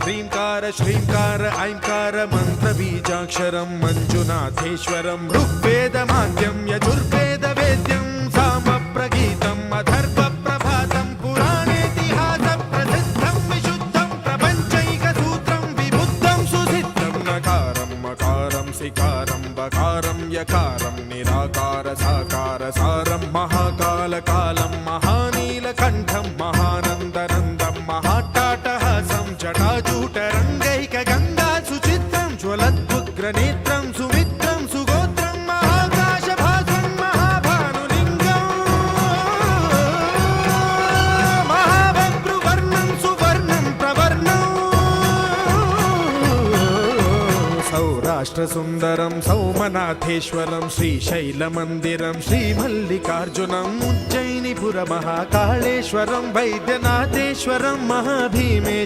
ह्रींकार श्रींकार ऐंकार मन्त्रबीजाक्षरं मञ्जुनाथेश्वरं ऋग्वेदमाद्यं यजुर्वेदवेद्यं सामप्रगीतम् अथर्वप्रभातं पुराणेतिहासप्रसिद्धं विशुद्धं प्रपञ्चैकसूत्रं विबुद्धं सुसिद्धं नकारं मकारं सिकारं बकारं यकारं निराकार साकार सारं महाकालकालं महानीलकण्ठं महानन्दनन्दं महाट्टाटहासं जटाजूटरङ्गैकगङ्गा सुचित्रं ज्वलद्वुग्रनेत्रं सुमित्रं सुगोत्रं महाकाशभासं महाभानुलिङ्गं महावक्तृवर्णं सुवर्णं प्रवर्णं सौराष्ट्रसुन्दरं सौमनाथेश्वरं श्रीशैलमन्दिरं श्रीमल्लिकार्जुनम् उज्जयिनीपुरमहाकाळेश्वरं वैद्यनाथेश्वरं महाभीमेश्वरं